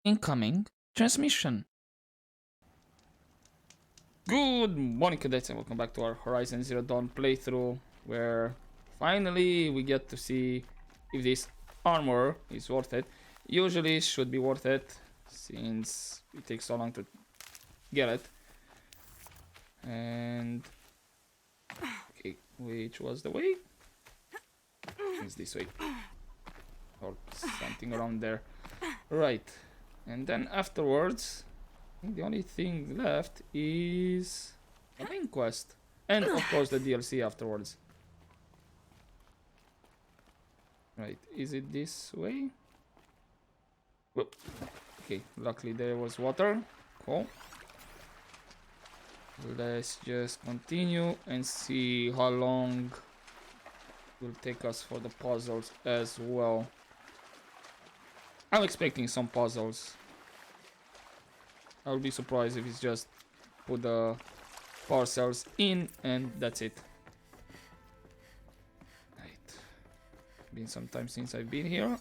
Incoming transmission. Good morning, cadets, and welcome back to our Horizon Zero Dawn playthrough, where finally we get to see if this armor is worth it. Usually it should be worth it, since it takes so long to get it. And okay, which was the way? It's this way, or something around there. Right, and then afterwards, I think the only thing left is a main quest, and of course the DLC afterwards. Right, is it this way? Whoop. Okay, luckily there was water. Cool. Let's just continue and see how long it will take us for the puzzles as well. I'm expecting some puzzles. I will be surprised if it's just put the power cells in and that's it. Right. Been some time since I've been here.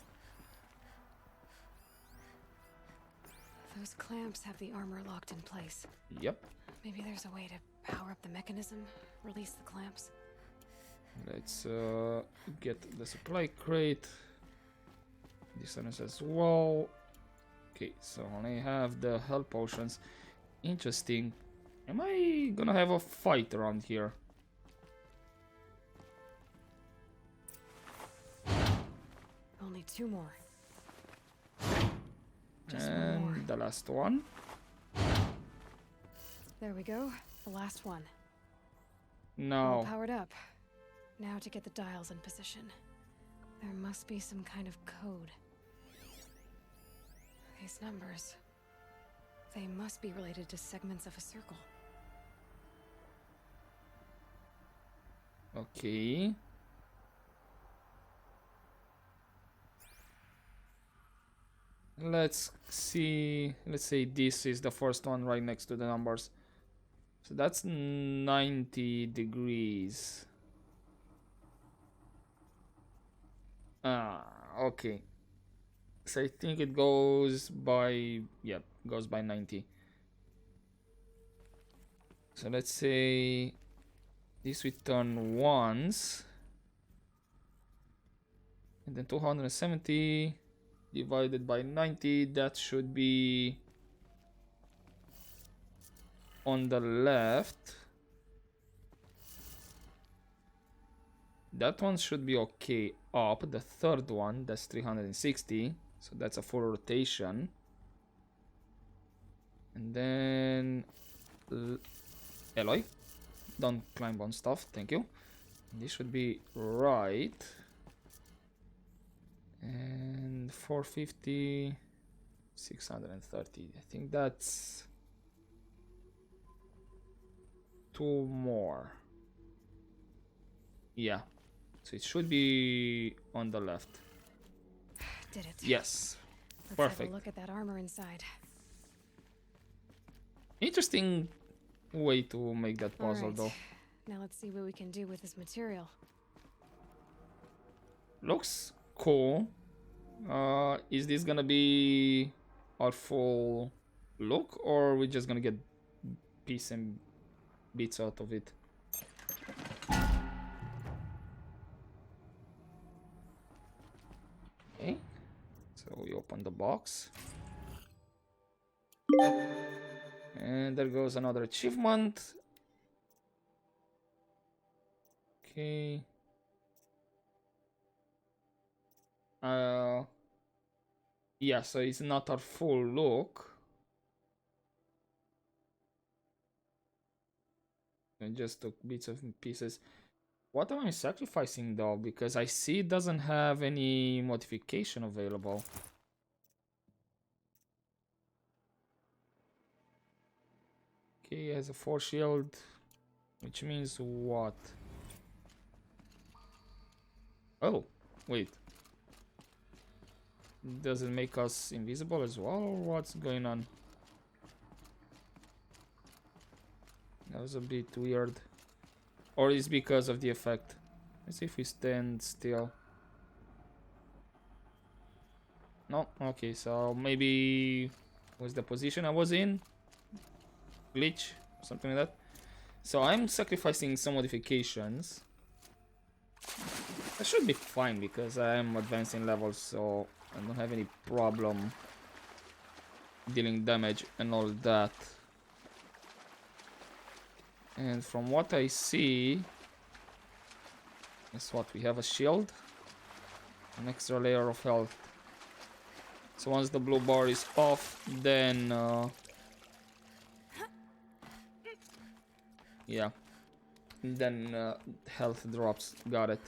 Those clamps have the armor locked in place. Yep. Maybe there's a way to power up the mechanism, release the clamps. Let's get the supply crate. This one is as well. Okay, so I have the health potions. Interesting. Am I gonna have a fight around here? Only 2 more. Just and 1 more. the last one. There we go. The last one. All Now, powered up. Now to get the dials in position. There must be some kind of code. These numbers. They must be related to segments of a circle. okay. Let's see. Let's say this is the first one right next to the numbers. So that's 90 degrees. Okay. So I think it goes by, yep, goes by 90. So let's say this we turn once. And then 270 divided by 90, that should be on the left. That one should be okay up. The third one, that's 360. So that's a full rotation. And then Eloy, don't climb on stuff, thank you. This should be right. And 450, 630. I think that's 2 more. Yeah. So it should be on the left. Did it. Yes. Let's Perfect. have a look at that armor inside. Interesting way to make that puzzle, Alright. though. Now let's see what we can do with this material. Looks cool. Is this gonna be our full look, or are we just gonna get pieces and bits out of it? Okay. So we open the box. And there goes another achievement. Okay. Yeah, so it's not our full look. I just took bits and pieces. What am I sacrificing though? Because I see it doesn't have any modification available. Okay, it has a force shield, which means what? Oh, wait. Does it make us invisible as well, or what's going on? That was a bit weird. Or is because of the effect? Let's see if we stand still. No? Okay, so maybe was the position I was in? Glitch? Something like that. So I'm sacrificing some modifications. That should be fine because I am advancing levels, so I don't have any problem dealing damage and all that. And from what I see, guess what? We have a shield, an extra layer of health. So once the blue bar is off, then yeah, then health drops. Got it.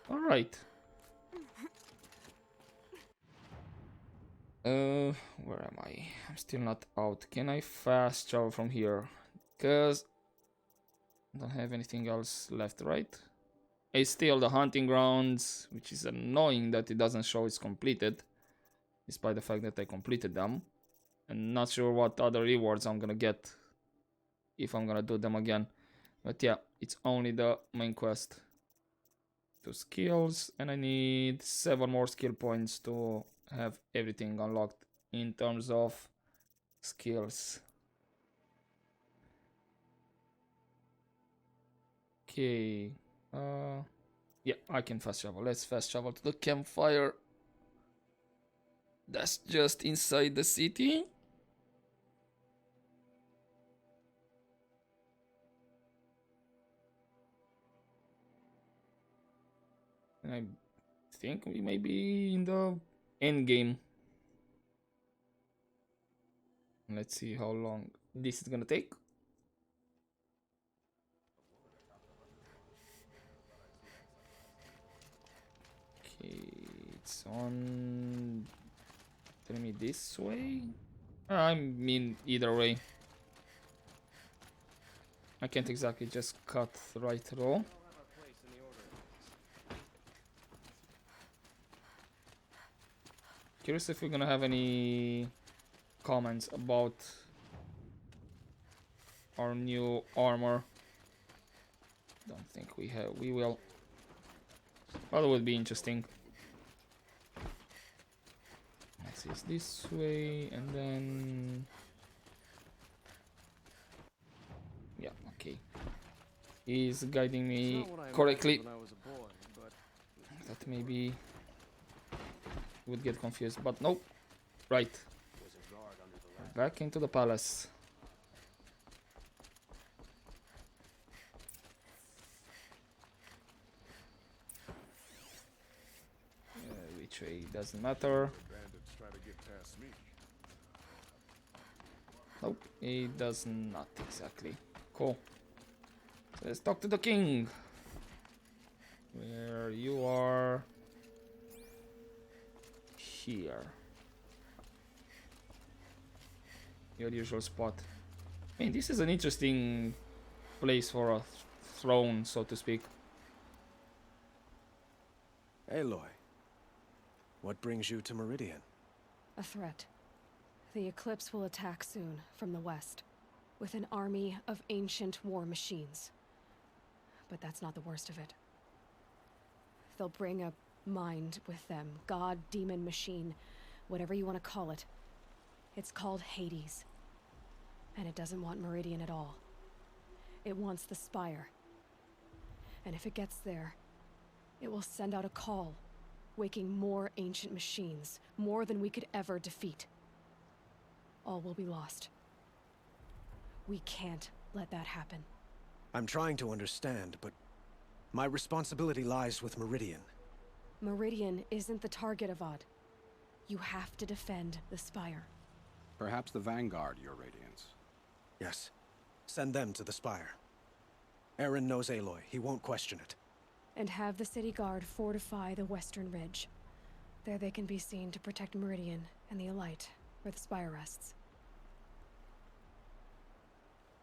All right. Where am I? I'm still not out. Can I fast travel from here? Because I don't have anything else left, right? It's still the hunting grounds, which is annoying that it doesn't show it's completed, despite the fact that I completed them. And not sure what other rewards I'm gonna get if I'm gonna do them again. But yeah, it's only the main quest. 2 skills, and I need 7 more skill points to have everything unlocked in terms of skills. Okay. Yeah, I can fast travel. Let's fast travel to the campfire. That's just inside the city. I think we may be in the end game. Let's see how long this is gonna take. Okay, it's on. Telling me this way. I mean, either way. I can't exactly just cut right through. Curious if we're gonna have any comments about our new armor. Don't think we have. We will. But it would be interesting. Let's see, it's this way, and then yeah, okay. He's guiding me correctly. That maybe would get confused, but nope. Right. Back into the palace. Which way doesn't matter. Nope, it does not exactly. Cool. So let's talk to the king. Where you are. Here. Your usual spot. I mean, this is an interesting place for a throne, so to speak. Aloy, what brings you to Meridian? A threat. The Eclipse will attack soon from the west, with an army of ancient war machines. But that's not the worst of it. They'll bring a mind with them. God, demon, machine, whatever you want to call it. It's called Hades. And it doesn't want Meridian at all. It wants the Spire. And if it gets there, it will send out a call, waking more ancient machines, more than we could ever defeat. All will be lost. We can't let that happen. I'm trying to understand, but my responsibility lies with Meridian. Meridian isn't the target, Avad. You have to defend the Spire. Perhaps the Vanguard, Your Radiance. Yes. Send them to the Spire. Eren knows Aloy. He won't question it. And have the city guard fortify the western ridge. There they can be seen to protect Meridian and the Elite, where the Spire rests.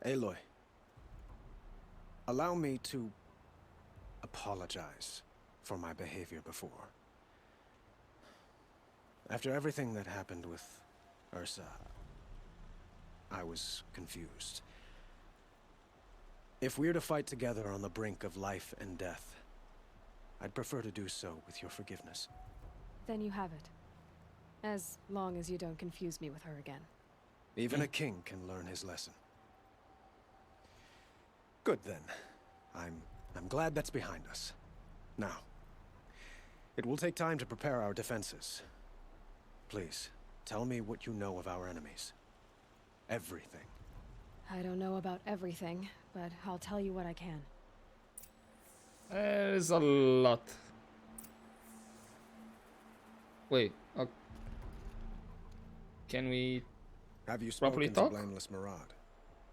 Aloy, allow me to apologize for my behavior before. After everything that happened with Ursa, I was confused. If we're to fight together on the brink of life and death, I'd prefer to do so with your forgiveness. Then you have it. As long as you don't confuse me with her again. Even a king can learn his lesson. Good then. I'm glad that's behind us. Now, it will take time to prepare our defenses. Please, tell me what you know of our enemies. Everything. I don't know about everything, but I'll tell you what I can. There's a lot. Wait, can we Have you properly spoken to talk? Blameless Marad?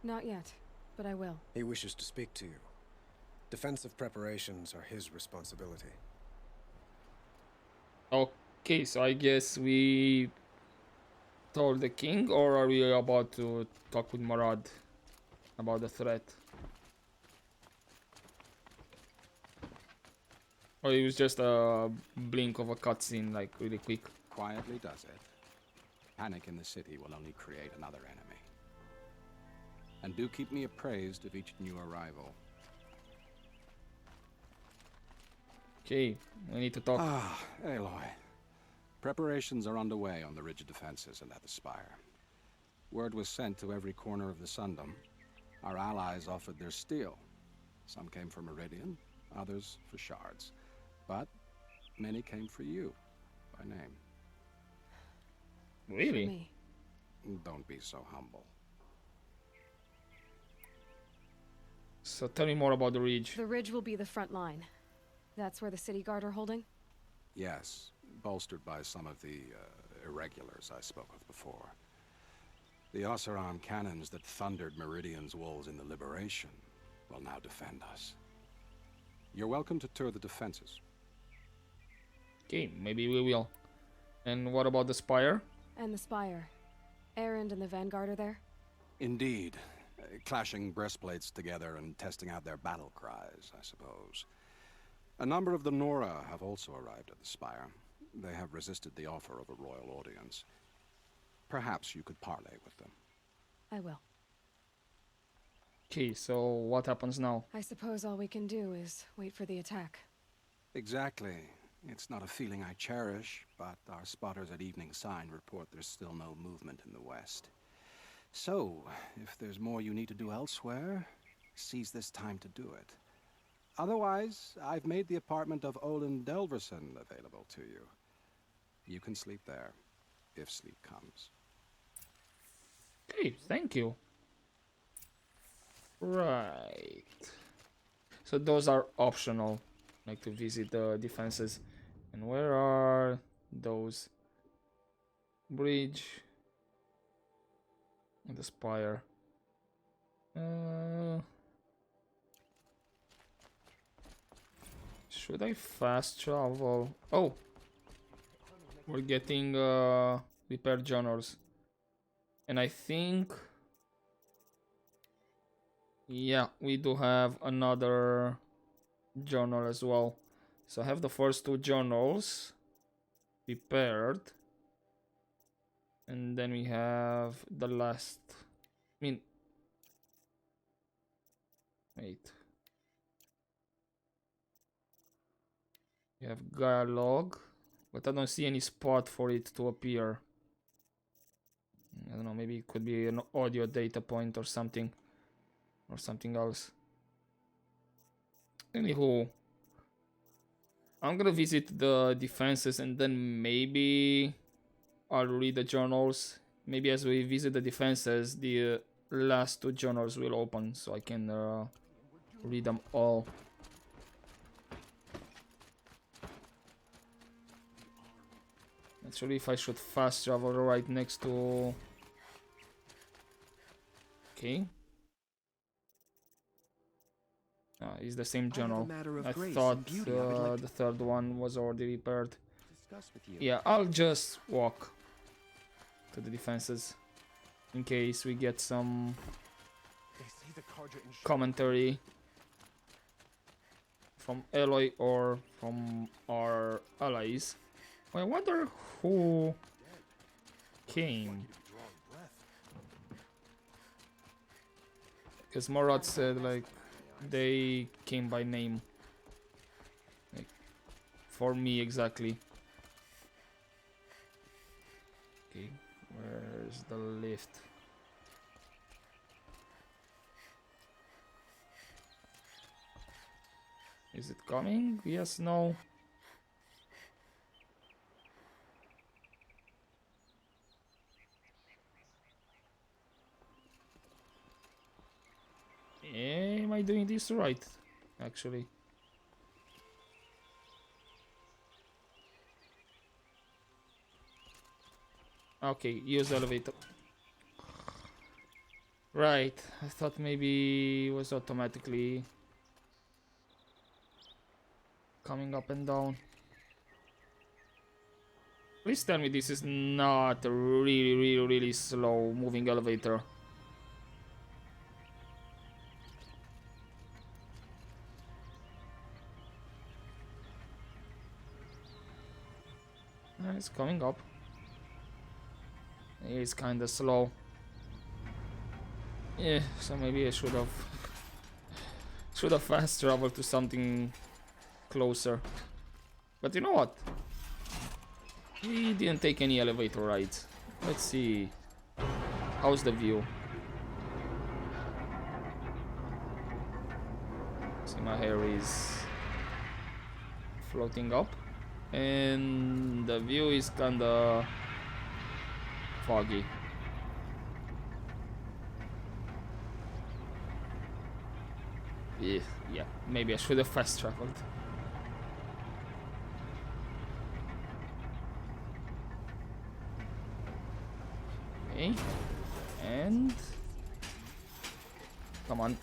Not yet, but I will. He wishes to speak to you. Defensive preparations are his responsibility. Okay, so I guess we told the king, or are we about to talk with Marad about the threat? Or it was just a blink of a cutscene, like really quick. Quietly does it. Panic in the city will only create another enemy. And do keep me appraised of each new arrival. Okay, we need to talk. Ah, Aloy. Preparations are underway on the rigid defenses and at the spire. Word was sent to every corner of the Sundom. Our allies offered their steel. Some came for Meridian, others for shards. But many came for you, by name. Really? For me. Don't be so humble. So tell me more about the Ridge. The ridge will be the front line. That's where the city guard are holding? Yes, bolstered by some of the irregulars I spoke of before. The Osseron cannons that thundered Meridian's walls in the Liberation will now defend us. You're welcome to tour the defenses. Okay, maybe we will. And what about the Spire? And the spire. Erend and the Vanguard are there? Indeed. Clashing breastplates together and testing out their battle cries, I suppose. A number of the Nora have also arrived at the Spire. They have resisted the offer of a royal audience. Perhaps you could parley with them. I will. Okay, so what happens now? I suppose all we can do is wait for the attack. Exactly. It's not a feeling I cherish, but our spotters at Evening Sign report there's still no movement in the west. So, if there's more you need to do elsewhere, seize this time to do it. Otherwise, I've made the apartment of Olin Delverson available to you. You can sleep there, if sleep comes. Okay, thank you. Right. So those are optional, like to visit the defenses. And where are those? Bridge. And the spire. Should I fast travel? Oh! We're getting repair journals. And I think... yeah, we do have another journal as well. So I have the first two journals prepared. And then we have the last... I mean... wait. We have Gaia log. But I don't see any spot for it to appear. I don't know, maybe it could be an audio data point or something. Or something else. Anywho, I'm gonna visit the defenses and then maybe I'll read the journals. Maybe as we visit the defenses, the last two journals will open so I can read them all. Not sure if I should fast travel right next to... okay. It's the same journal. I thought the third one was already repaired. Yeah, I'll just walk to the defenses in case we get some commentary from Aloy or from our allies. I wonder who came. Because Morad said like they came by name. Like, for me exactly. Okay, where's the lift? Is it coming? Yes, no. Am I doing this right? Actually. Okay, use the elevator. Right, I thought maybe it was automatically coming up and down. Please tell me this is not a really slow moving elevator. It's coming up. It's kinda slow. Yeah, so maybe I should have fast traveled to something closer. But you know what? We didn't take any elevator rides. Let's see. How's the view? See, my hair is floating up, and the view is kinda foggy. Yeah, maybe I should have fast traveled. Okay, and come on,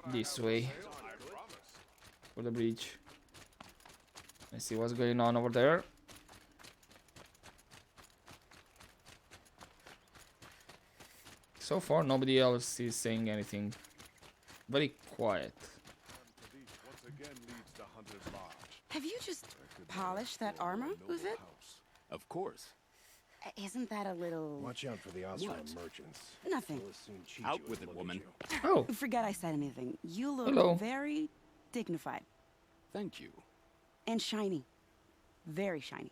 this way for the bridge. Let's see what's going on over there. So far, nobody else is saying anything. Very quiet. Have you just polished that armor with it? Of course. Isn't that a little... Watch out for the Osram What? merchants. Nothing. They'll as soon cheat Out you with as it, look woman. at you. Oh, Forget I said anything. You look Hello. very dignified Thank you. and shiny. Very shiny.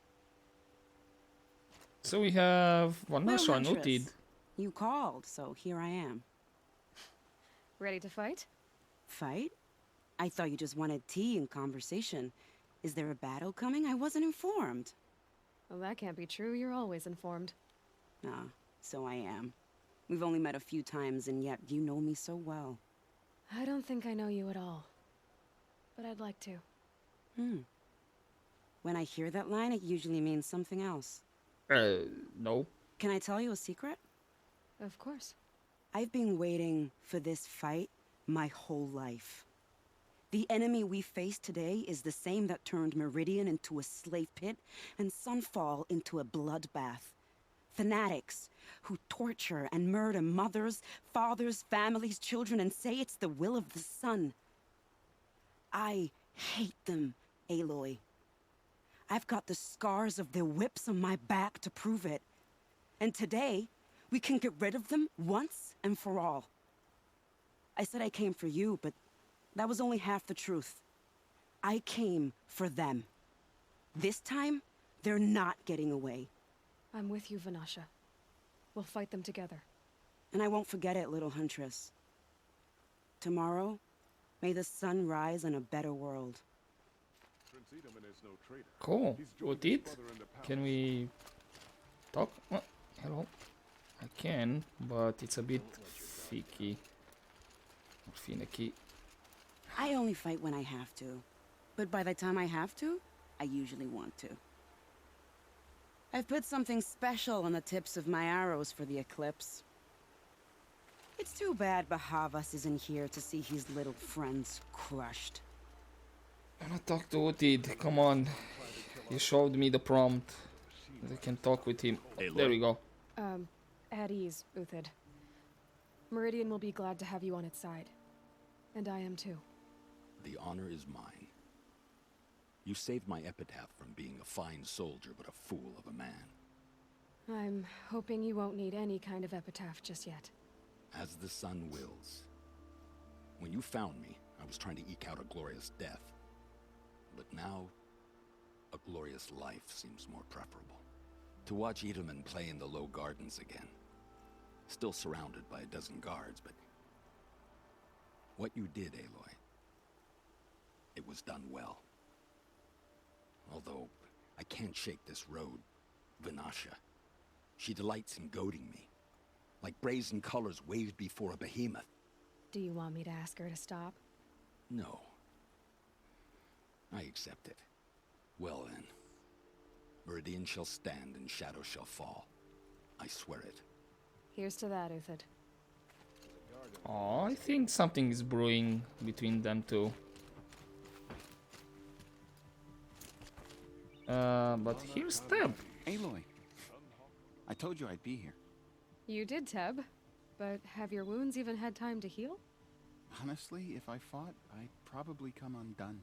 so we have one Well, Nasha Huntress, noted. you called, so here I am. Ready to fight? Fight? I thought you just wanted tea and conversation. Is there a battle coming? I wasn't informed. Well, that can't be true. You're always informed. Ah, so I am. We've only met a few times, and yet you know me so well. I don't think I know you at all. But I'd like to. When I hear that line, it usually means something else. No. Can I tell you a secret? Of course. I've been waiting for this fight my whole life. The enemy we face today is the same that turned Meridian into a slave pit and Sunfall into a bloodbath. Fanatics who torture and murder mothers, fathers, families, children, and say it's the will of the sun. I hate them, Aloy. I've got the scars of their whips on my back to prove it. And today, we can get rid of them once and for all. I said I came for you, but that was only half the truth. I came for them. This time, they're not getting away. I'm with you, Vanasha. We'll fight them together. And I won't forget it, little huntress. Tomorrow, may the sun rise in a better world. Cool. What it? Can we talk? Oh, hello. I can, but it's a bit finicky. Finicky. I only fight when I have to. But by the time I have to, I usually want to. I've put something special on the tips of my arrows for the eclipse. It's too bad Bahavas isn't here to see his little friends crushed. I wanna talk to Utid. Come on. You showed me the prompt. I can talk with him. Hey, There we go. At ease, Uthid. Meridian will be glad to have you on its side. And I am too. The honor is mine. You saved my epitaph from being a fine soldier but a fool of a man. I'm hoping you won't need any kind of epitaph just yet. As the sun wills. When you found me, I was trying to eke out a glorious death. But now, a glorious life seems more preferable. To watch Edelman play in the low gardens again. Still surrounded by a dozen guards, but... what you did, Aloy, it was done well. Although, I can't shake this road, Vinasha. She delights in goading me, like brazen colors waved before a behemoth. Do you want me to ask her to stop? No. I accept it. Well then. Meridian shall stand and shadow shall fall. I swear it. Here's to that, Uthid. Oh, I think something is brewing between them two. But here's Teb. Aloy, I told you I'd be here. You did, Teb. But have your wounds even had time to heal? Honestly, if I fought, I'd probably come undone.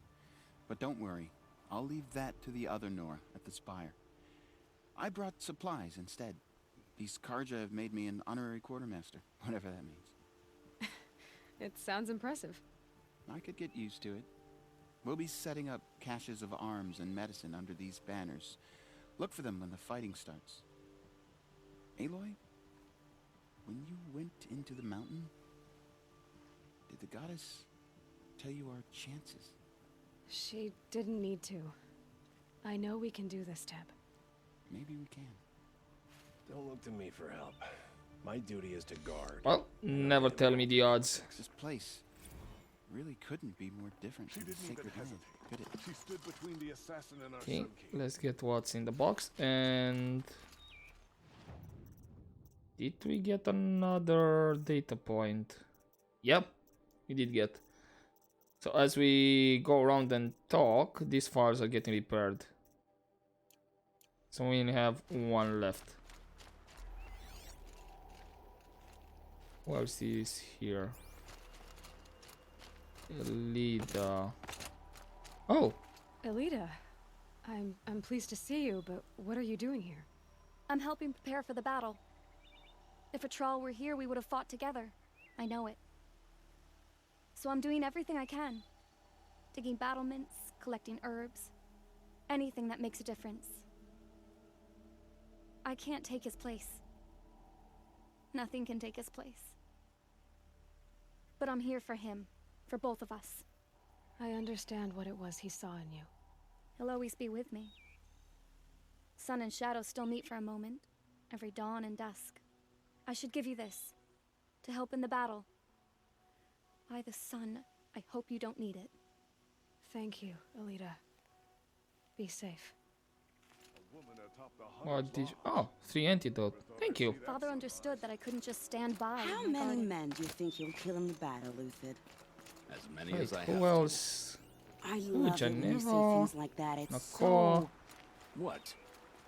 But don't worry, I'll leave that to the other Nora at the Spire. I brought supplies instead. These Karja have made me an honorary quartermaster, whatever that means. It sounds impressive. I could get used to it. We'll be setting up caches of arms and medicine under these banners. Look for them when the fighting starts. Aloy, when you went into the mountain, did the goddess tell you our chances? She didn't need to. I know we can do this, Teb. Maybe we can. Don't look to me for help. My duty is to guard. Well, never tell me the odds. This place really couldn't be more different She from the didn't even Sacred Land, hesitate. could it? She stood between the assassin and our Okay, Sun King. let's get what's in the box. And did we get another data point? Yep, we did get. So as we go around and talk, these files are getting repaired. So we only have one left. What else is here? Elida. Oh, Elida, I'm pleased to see you, but what are you doing here? I'm helping prepare for the battle. If a Thrall were here, we would have fought together. I know it. So I'm doing everything I can. Digging battlements, collecting herbs. Anything that makes a difference. I can't take his place. Nothing can take his place. But I'm here for him. For both of us. I understand what it was he saw in you. He'll always be with me. Sun and shadow still meet for a moment. Every dawn and dusk. I should give you this. To help in the battle. By the sun, I hope you don't need it. Thank you, Elida. Be safe. A woman atop the what did you... Oh, 3 antidote. Thank you. Father understood that I couldn't just stand by. How and many guard it. men do you think you'll kill in the battle, Uthid? As many Wait, as I who have. else? I love it when you say Geneva, things like that. It's Nako. so... What?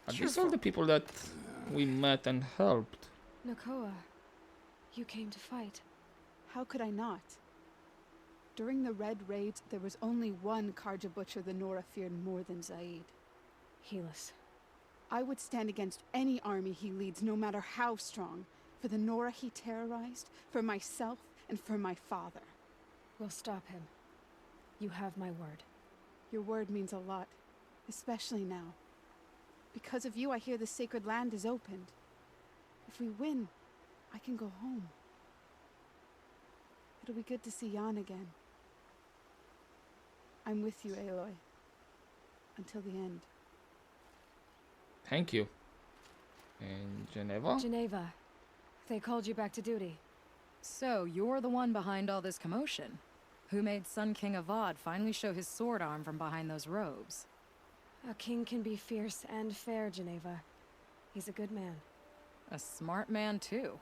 Are these all the people that we met and helped? Nakoa, you came to fight. How could I not? During the Red Raids, there was only one Karja butcher the Nora feared more than Zaid. Helis. I would stand against any army he leads, no matter how strong. For the Nora he terrorized, for myself, and for my father. We'll stop him. You have my word. Your word means a lot, especially now. Because of you, I hear the Sacred Land is opened. If we win, I can go home. It'll be good to see Jan again. I'm with you, Aloy. Until the end. Thank you. And Geneva? Geneva, they called you back to duty. So, you're the one behind all this commotion? Who made Sun King Avad finally show his sword arm from behind those robes? A king can be fierce and fair, Geneva. He's a good man. A smart man, too.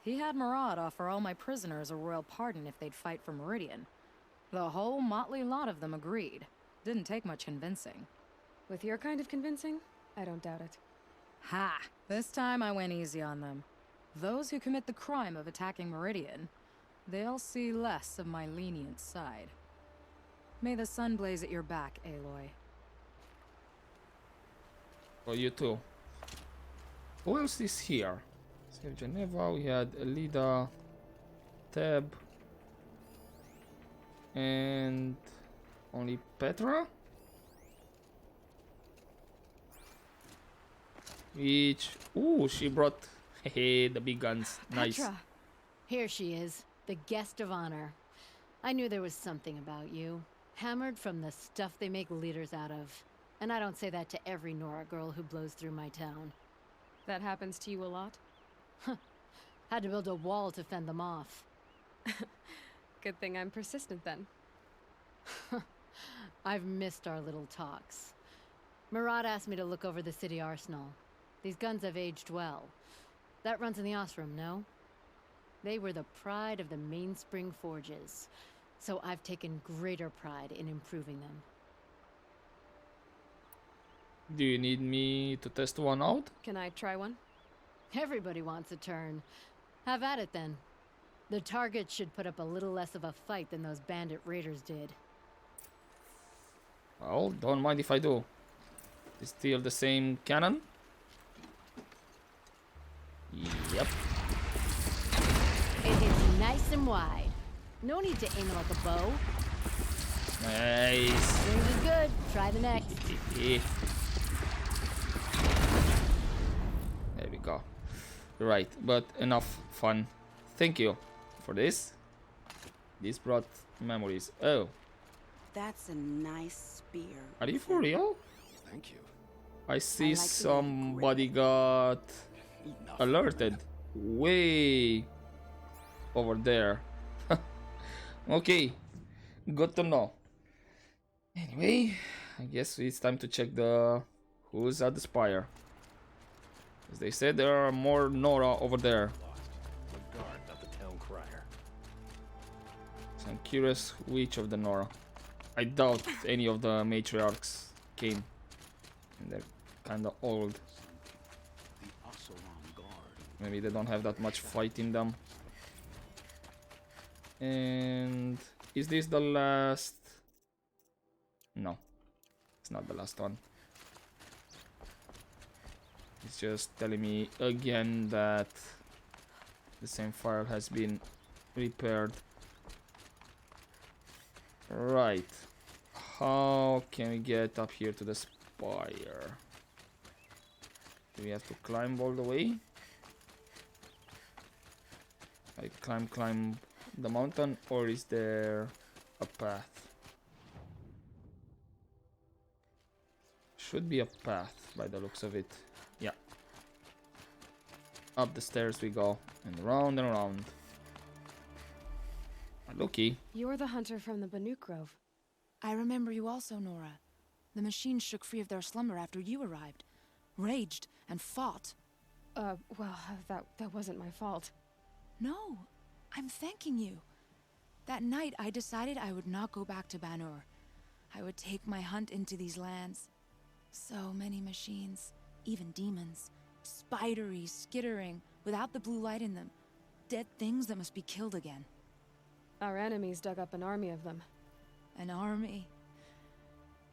He had Murad offer all my prisoners a royal pardon if they'd fight for Meridian. The whole motley lot of them agreed. Didn't take much convincing. With your kind of convincing, I don't doubt it. Ha! This time I went easy on them. Those who commit the crime of attacking Meridian, they'll see less of my lenient side. May the sun blaze at your back, Aloy. For you too. Who else is here? So Geneva, we had Elida, Teb, and only Petra? Each. Ooh, she brought the big guns. Nice. Petra! Here she is, the guest of honor. I knew there was something about you. Hammered from the stuff they make leaders out of. And I don't say that to every Nora girl who blows through my town. That happens to you a lot? Had to build a wall to fend them off. Good thing I'm persistent then. I've missed our little talks. Murad asked me to look over the city arsenal. These guns have aged well. That runs in the Osram, no? They were the pride of the Mainspring forges, so I've taken greater pride in improving them. Do you need me to test one out? Can I try one? Everybody wants a turn. Have at it then. The target should put up a little less of a fight than those bandit raiders did. Well, don't mind if I do. It's still the same cannon? Yep. It hits nice and wide. No need to aim it like a bow. Nice. Yours is good. Try the next. There we go. Right, but enough fun. Thank you for this. This brought memories. Oh. That's a nice spear. Are you for real? Thank you. I see like the somebody got alerted way over there. Okay, good to know. Anyway, I guess it's time to check the who's at the spire. As they said, there are more Nora over there. The guard, not the town crier. So I'm curious which of the Nora. I doubt any of the matriarchs came. And they're kinda old. The Osram guard. Maybe they don't have that much fight in them. And is this the last? No, it's not the last one. It's just telling me again that the same file has been repaired. Right. How can we get up here to the spire? Do we have to climb all the way? Like climb the mountain, or is there a path? Should be a path by the looks of it. Yeah. Up the stairs we go, and around and around. Lucky. You're the hunter from the Banuk Grove. I remember you also, Nora. The machines shook free of their slumber after you arrived. Raged and fought. Well, that wasn't my fault. No, I'm thanking you. That night, I decided I would not go back to Banur. I would take my hunt into these lands. So many machines, even demons. Spidery, skittering, without the blue light in them. Dead things that must be killed again. Our enemies dug up an army of them. An army?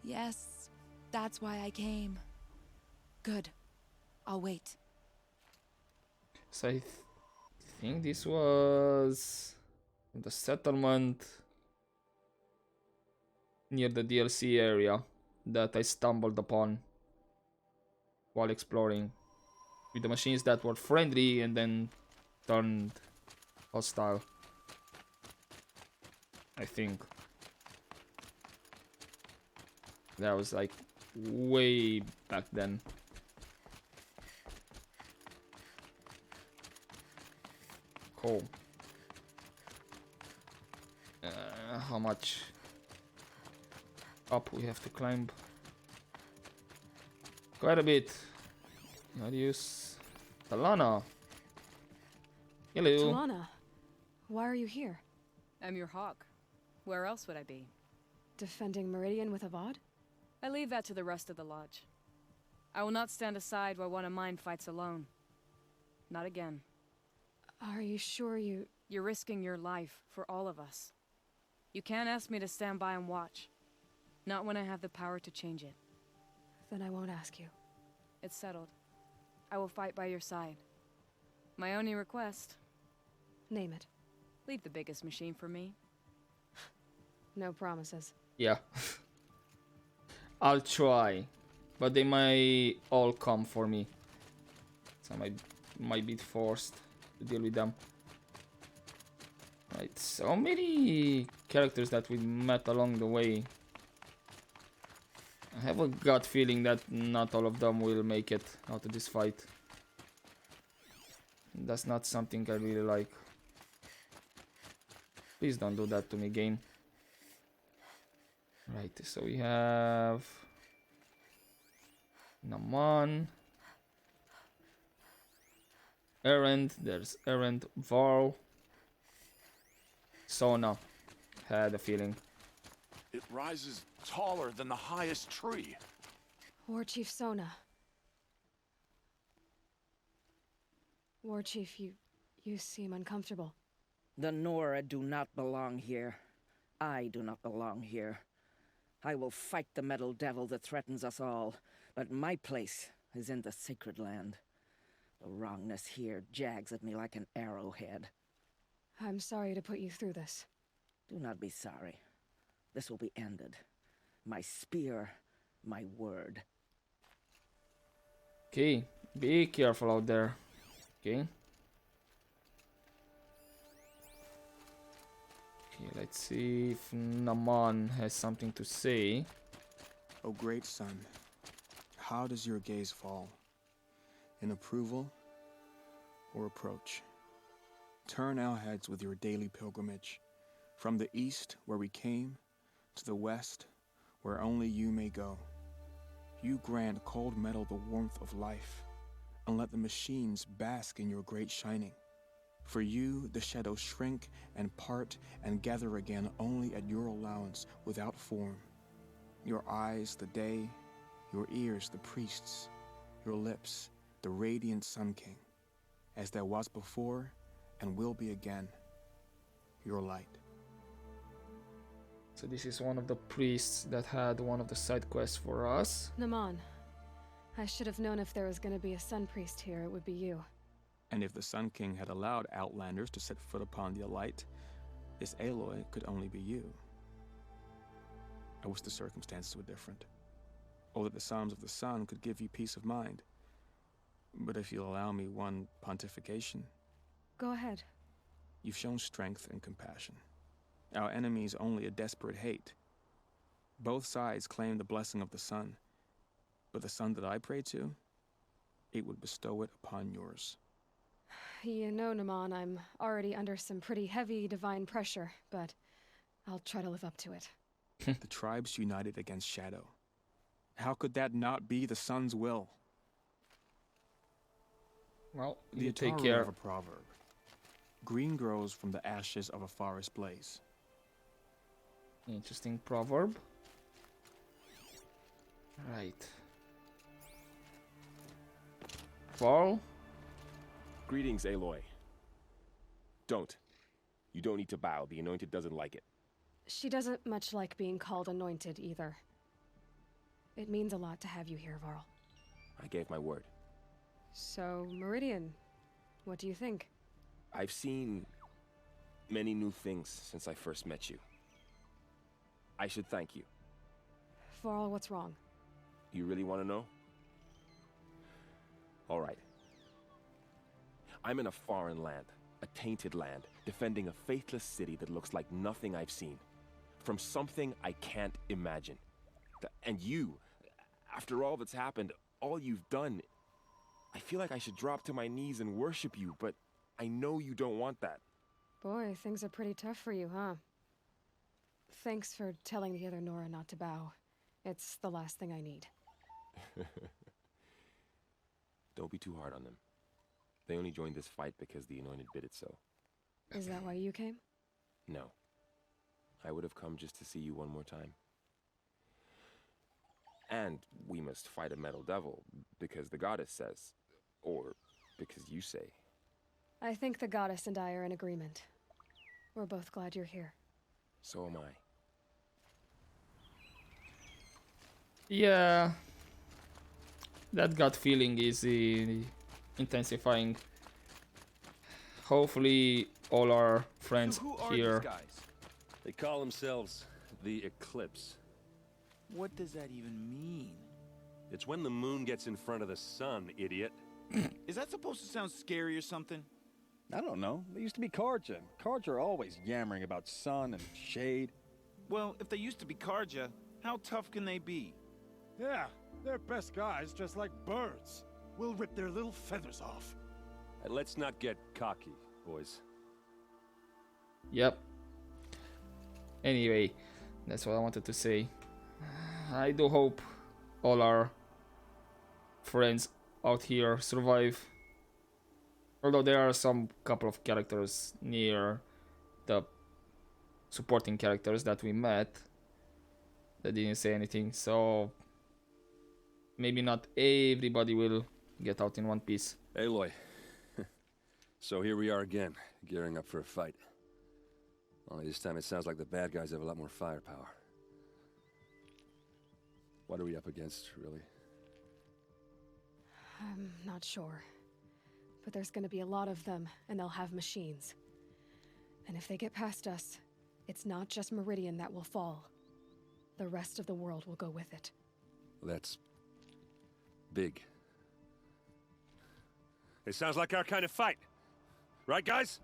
Yes, that's why I came. Good. I'll wait. So I think this was the settlement near the DLC area that I stumbled upon while exploring, with the machines that were friendly and then turned hostile, I think. That was like way back then. Cool. How much up we have to climb? Quite a bit. Adios. Talana. Hello. Talana, why are you here? I'm your hawk. Where else would I be? Defending Meridian with Avad? I leave that to the rest of the lodge. I will not stand aside while one of mine fights alone. Not again. Are you sure you... You're risking your life for all of us. You can't ask me to stand by and watch. Not when I have the power to change it. Then I won't ask you. It's settled. I will fight by your side. My only request... Name it. Leave the biggest machine for me. No promises. Yeah. I'll try. But they might all come for me. So I might be forced to deal with them. Right, so many characters that we met along the way. I have a gut feeling that not all of them will make it out of this fight. That's not something I really like. Please don't do that to me, game. Right, so we have Naman, Erend, there's Erend, Varl, Sona. Had a feeling. It rises taller than the highest tree. War Chief Sona. War Chief, you seem uncomfortable. The Nora do not belong here. I do not belong here. I will fight the metal devil that threatens us all, but my place is in the sacred land. The wrongness here jags at me like an arrowhead. I'm sorry to put you through this. Do not be sorry. This will be ended. My spear, my word. Okay, be careful out there. Okay. Okay, let's see if Naman has something to say. O great sun, how does your gaze fall? In approval or reproach? Turn our heads with your daily pilgrimage, from the east where we came, to the west where only you may go. You grant cold metal the warmth of life, and let the machines bask in your great shining. For you, the shadows shrink and part and gather again only at your allowance without form. Your eyes, the day, your ears, the priests, your lips, the radiant Sun King, as there was before and will be again, your light. So this is one of the priests that had one of the side quests for us. Naman, I should have known if there was going to be a Sun Priest here, it would be you. And if the Sun King had allowed outlanders to set foot upon the Alight, this Aloy could only be you. I wish the circumstances were different, or that the Psalms of the Sun could give you peace of mind. But if you'll allow me one pontification... Go ahead. You've shown strength and compassion. Our enemy's only a desperate hate. Both sides claim the blessing of the sun, but the sun that I pray to, it would bestow it upon yours. You know, Naman, I'm already under some pretty heavy divine pressure, but I'll try to live up to it. The tribes united against Shadow. How could that not be the sun's will? Well, you take care of a proverb. Green grows from the ashes of a forest blaze. Interesting proverb. Right. Varl? Greetings, Aloy. Don't. You don't need to bow. The Anointed doesn't like it. She doesn't much like being called Anointed, either. It means a lot to have you here, Varl. I gave my word. So, Meridian, what do you think? I've seen many new things since I first met you. I should thank you. Varl, what's wrong? You really want to know? All right. I'm in a foreign land, a tainted land, defending a faithless city that looks like nothing I've seen. From something I can't imagine. And you, after all that's happened, all you've done, I feel like I should drop to my knees and worship you, but I know you don't want that. Boy, things are pretty tough for you, huh? Thanks for telling the other Nora not to bow. It's the last thing I need. Don't be too hard on them. They only joined this fight because the Anointed bid it so. Is that why you came? No. I would have come just to see you one more time. And we must fight a metal devil, because the goddess says. Or because you say. I think the goddess and I are in agreement. We're both glad you're here. So am I. Yeah. That gut feeling is intensifying. Hopefully all our friends Who are here. these guys? They call themselves the Eclipse. What does that even mean? It's when the moon gets in front of the sun, idiot. Is that supposed to sound scary or something? I don't know. They used to be Karja. Karja are always yammering about sun and shade. Well, if they used to be Karja, how tough can they be? Yeah, they're best guys just like birds. We'll rip their little feathers off. Let's not get cocky, boys. Yep. Anyway, that's what I wanted to say. I do hope all our friends out here survive. Although there are some couple of characters near the supporting characters that we met that didn't say anything, so maybe not everybody will get out in one piece. Aloy. So here we are again, gearing up for a fight. Only this time it sounds like the bad guys have a lot more firepower. What are we up against, really? I'm not sure. But there's gonna be a lot of them, and they'll have machines. And if they get past us, it's not just Meridian that will fall. The rest of the world will go with it. That's big. It sounds like our kind of fight. Right, guys?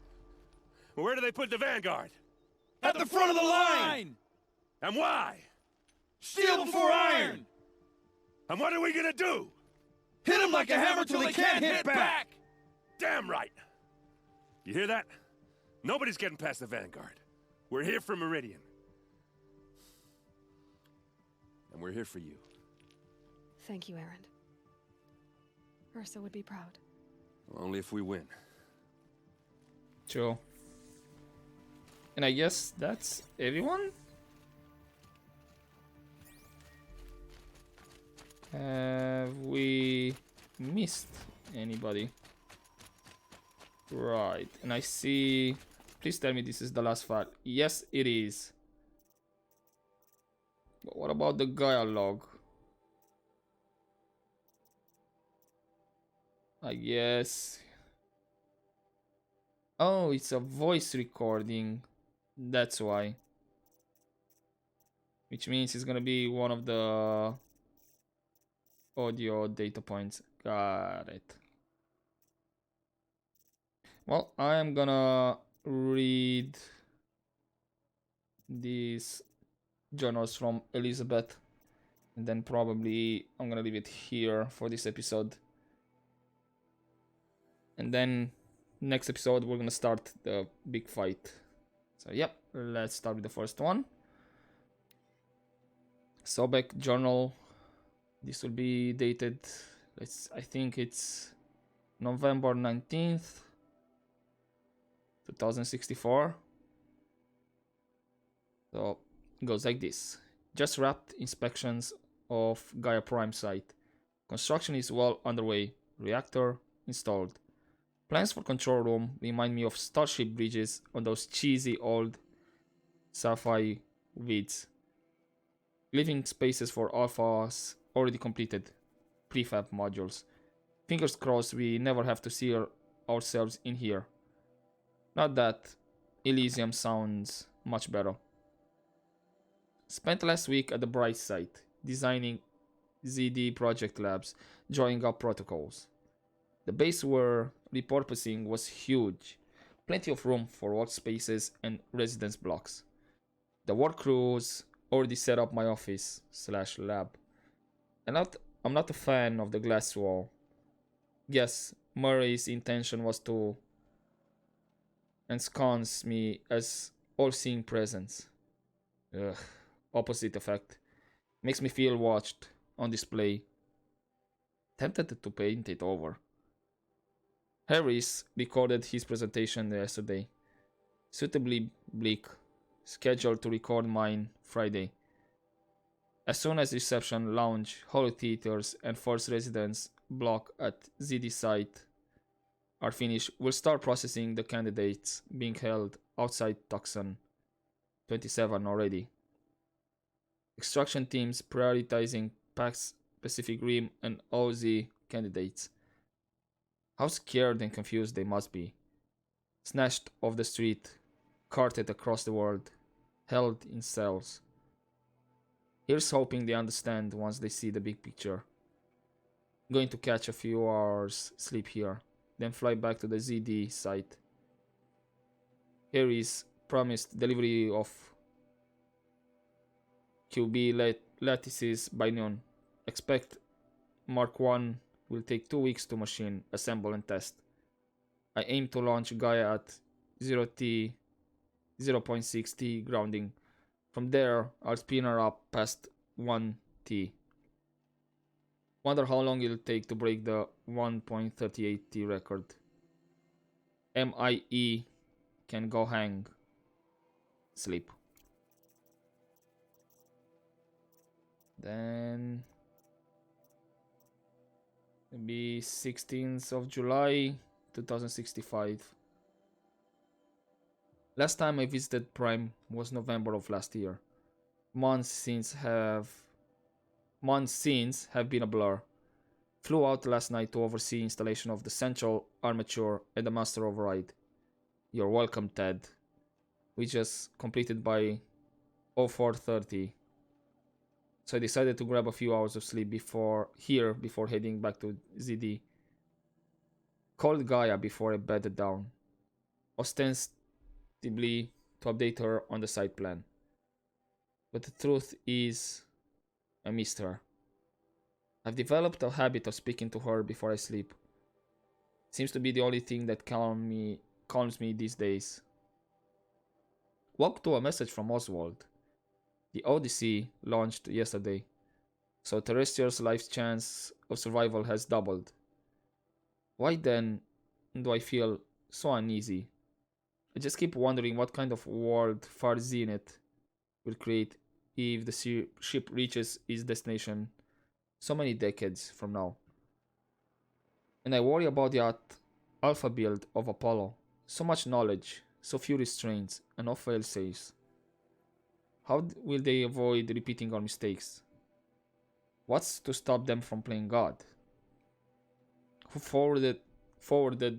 Where do they put the Vanguard? At the front of the line! And why? Steel before iron! And what are we gonna do? Hit them like a hammer till they can't hit back! Damn right! You hear that? Nobody's getting past the Vanguard. We're here for Meridian. And we're here for you. Thank you, Erend. Ursa would be proud. Only if we win. True. And I guess that's everyone? Have we missed anybody? Right, and I see... Please tell me this is the last file. Yes, it is. But what about the Gaia log? I guess... Oh, it's a voice recording. That's why. Which means it's gonna be one of the audio data points. Got it. Well, I am gonna read these journals from Elizabeth, and then probably I'm gonna leave it here for this episode. And then next episode we're gonna start the big fight. So yep, let's start with the first one. Sobek journal. This will be dated, I think it's November 19th, 2064. So it goes like this. Just wrapped inspections of Gaia Prime site. Construction is well underway. Reactor installed. Plans for control room remind me of starship bridges on those cheesy old sci-fi vids. Living spaces for alphas already completed. Prefab modules. Fingers crossed we never have to see ourselves in here. Not that Elysium sounds much better. Spent last week at the Bright site, designing ZD project labs, drawing up protocols. The base we're repurposing was huge. Plenty of room for workspaces and residence blocks. The work crews already set up my office / lab. I'm not a fan of the glass wall. Guess Murray's intention was to ensconce me as all-seeing presence. Ugh, opposite effect. Makes me feel watched, on display. Tempted to paint it over. Harris recorded his presentation yesterday. Suitably bleak. Scheduled to record mine Friday. As soon as reception, lounge, holo theaters, and first residence block at ZD site are finished, we'll start processing the candidates being held outside Tucson 27 already. Extraction teams prioritizing PAX, Pacific Rim, and OZ candidates. How scared and confused they must be. Snatched off the street, carted across the world, held in cells. Here's hoping they understand once they see the big picture. Going to catch a few hours sleep here, then fly back to the ZD site. Harry's promised delivery of QB lattices by noon. Expect Mark 1 will take 2 weeks to machine, assemble and test. I aim to launch Gaia at 0T 0.6T grounding. From there, I'll spin her up past 1T. Wonder how long it'll take to break the 1.38T record. MIE can go hang. Sleep. Then maybe 16th of July 2065. Last time I visited Prime was November of last year. Months since have been a blur. Flew out last night to oversee installation of the central armature and the master override. You're welcome, Ted. We just completed by 04:30. So I decided to grab a few hours of sleep before heading back to ZD. Called Gaia before I bedded down, ostensibly to update her on the site plan. But the truth is, I missed her. I've developed a habit of speaking to her before I sleep. Seems to be the only thing that calms me these days. Woke to a message from Oswald. The Odyssey launched yesterday, so terrestrials' life's chance of survival has doubled. Why then do I feel so uneasy? I just keep wondering what kind of world Far Zenith will create if the ship reaches its destination so many decades from now. And I worry about the alpha build of Apollo. So much knowledge, so few restraints, and no fail-safes. How will they avoid repeating our mistakes? What's to stop them from playing God? Who forwarded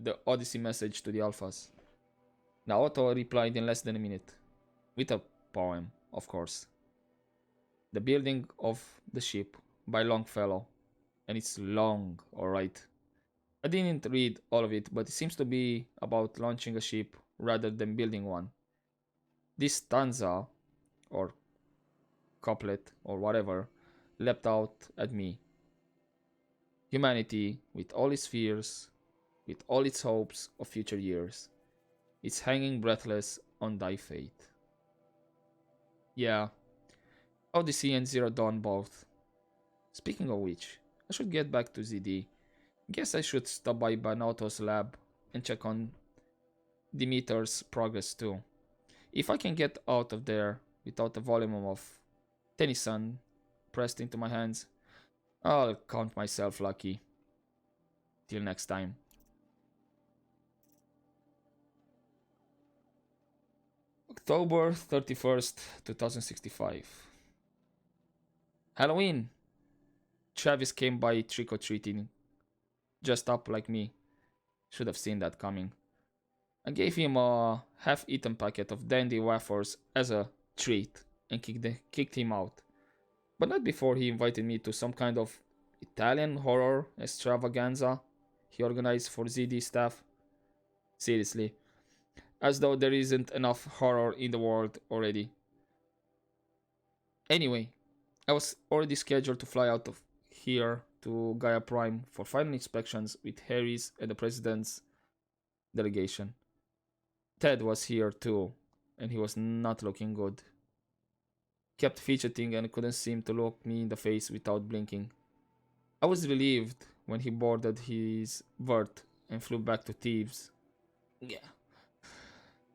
the Odyssey message to the alphas? Naoto replied in less than a minute. With a poem, of course. The Building of the Ship by Longfellow. And it's long, alright. I didn't read all of it, but it seems to be about launching a ship rather than building one. This stanza, or couplet, or whatever, leapt out at me. Humanity, with all its fears, with all its hopes of future years, it's hanging breathless on thy fate. Yeah, Odyssey and Zero Dawn both. Speaking of which, I should get back to ZD. Guess I should stop by Banauto's lab and check on Demeter's progress too. If I can get out of there without a volume of Tennyson pressed into my hands, I'll count myself lucky. Till next time. October 31st, 2065. Halloween! Travis came by trick-or-treating, dressed up like me. Should have seen that coming. I gave him a half-eaten packet of dandy wafers as a treat and kicked him out. But not before he invited me to some kind of Italian horror extravaganza he organized for ZD staff. Seriously. As though there isn't enough horror in the world already. Anyway, I was already scheduled to fly out of here to Gaia Prime for final inspections with Harry's and the President's delegation. Ted was here too, and he was not looking good. Kept fidgeting and couldn't seem to look me in the face without blinking. I was relieved when he boarded his vert and flew back to Thebes. Yeah.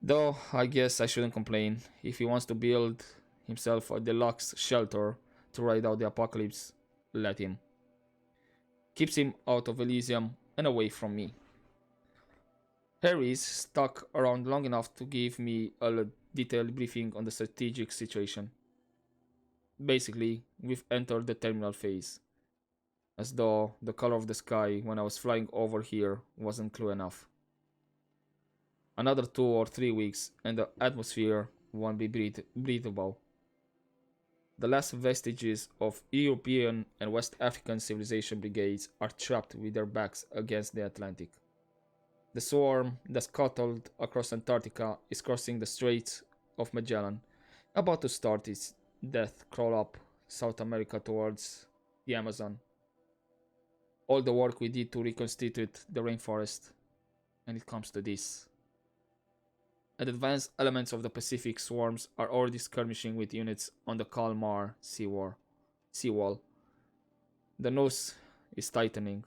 Though I guess I shouldn't complain. If he wants to build himself a deluxe shelter to ride out the apocalypse, let him. Keeps him out of Elysium and away from me. Harry's stuck around long enough to give me a detailed briefing on the strategic situation. Basically, we've entered the terminal phase. As though the color of the sky when I was flying over here wasn't clue enough. Another 2 or 3 weeks and the atmosphere won't be breathable. The last vestiges of European and West African civilization brigades are trapped with their backs against the Atlantic. The swarm that scuttled across Antarctica is crossing the Straits of Magellan, about to start its death crawl up South America towards the Amazon. All the work we did to reconstitute the rainforest, and it comes to this. And advanced elements of the Pacific swarms are already skirmishing with units on the Kalmar seawall. The noose is tightening.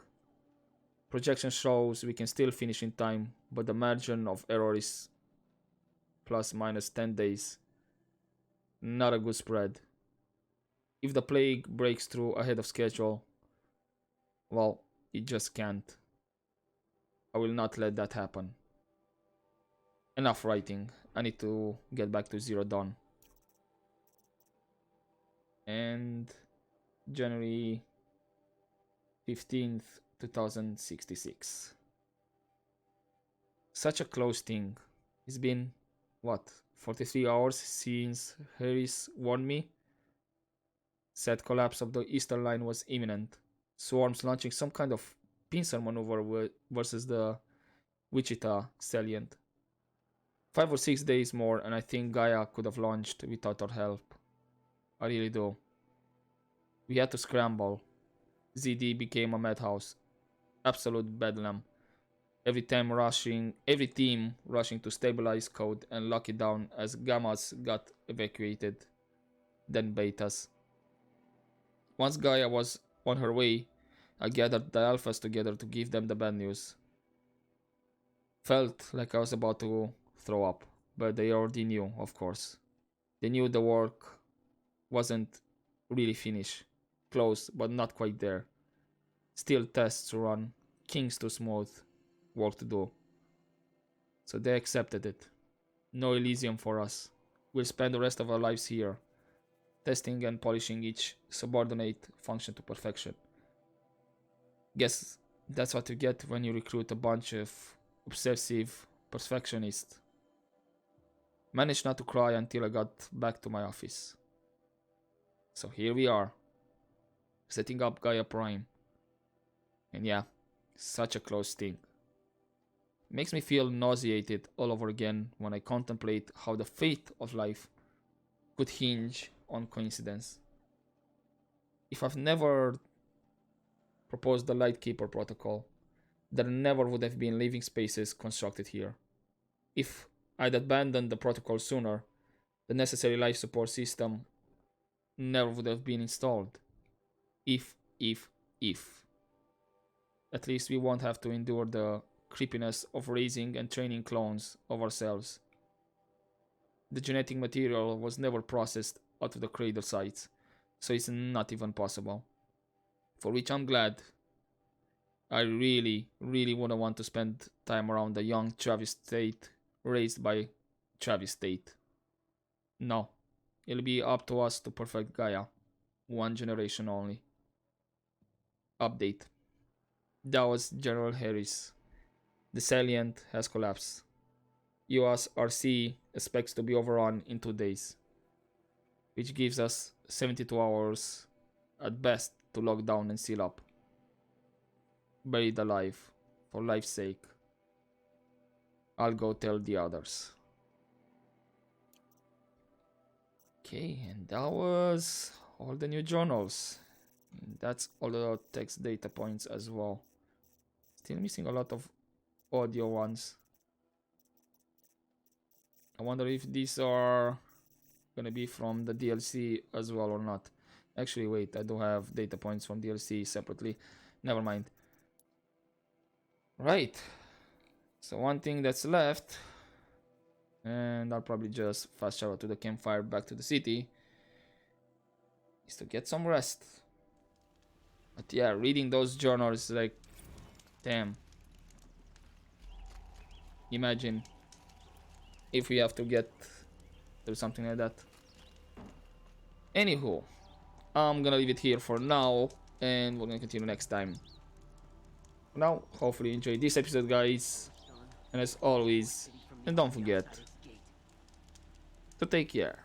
Projection shows we can still finish in time, but the margin of error is plus minus 10 days. Not a good spread. If the plague breaks through ahead of schedule, well, it just can't. I will not let that happen. Enough writing. I need to get back to Zero Dawn. And January 15th, 2066. Such a close thing. It's been, what, 43 hours since Harris warned me? Said collapse of the eastern line was imminent. Swarms launching some kind of pincer maneuver versus the Wichita salient. 5 or 6 days more and I think Gaia could have launched without our help. I really do. We had to scramble. ZD became a madhouse. Absolute bedlam. Every team rushing to stabilize code and lock it down as Gammas got evacuated. Then Betas. Once Gaia was on her way, I gathered the Alphas together to give them the bad news. Felt like I was about to throw up, but they already knew, of course. They knew the work wasn't really finished. Close, but not quite there. Still tests to run, kinks too smooth, work to do. So they accepted it. No Elysium for us. We'll spend the rest of our lives here, testing and polishing each subordinate function to perfection. Guess that's what you get when you recruit a bunch of obsessive perfectionists. Managed not to cry until I got back to my office. So here we are, setting up Gaia Prime. And yeah, such a close thing. Makes me feel nauseated all over again when I contemplate how the fate of life could hinge on coincidence. If I've never proposed the Lightkeeper protocol, there never would have been living spaces constructed here. If I'd abandoned the protocol sooner, the necessary life support system never would have been installed. If. At least we won't have to endure the creepiness of raising and training clones of ourselves. The genetic material was never processed out of the cradle sites, so it's not even possible. For which I'm glad. I really wouldn't want to spend time around a young Travis Tate raised by Travis Tate. No, it'll be up to us to perfect Gaia. One generation only. Update. That was General Harris. The salient has collapsed. USRC expects to be overrun in 2 days, which gives us 72 hours at best to lock down and seal up. Buried alive, for life's sake. I'll go tell the others. Okay, and that was all the new journals. That's all the text data points as well. Still missing a lot of audio ones. I wonder if these are gonna be from the DLC as well or not. Actually, wait, I do have data points from DLC separately. Never mind. Right. So one thing that's left, and I'll probably just fast travel to the campfire back to the city, is to get some rest. But yeah, reading those journals, like, damn. Imagine if we have to get through something like that. Anywho, I'm gonna leave it here for now, and we're gonna continue next time. For now, hopefully you enjoyed this episode, guys. And as always, and don't forget to take care.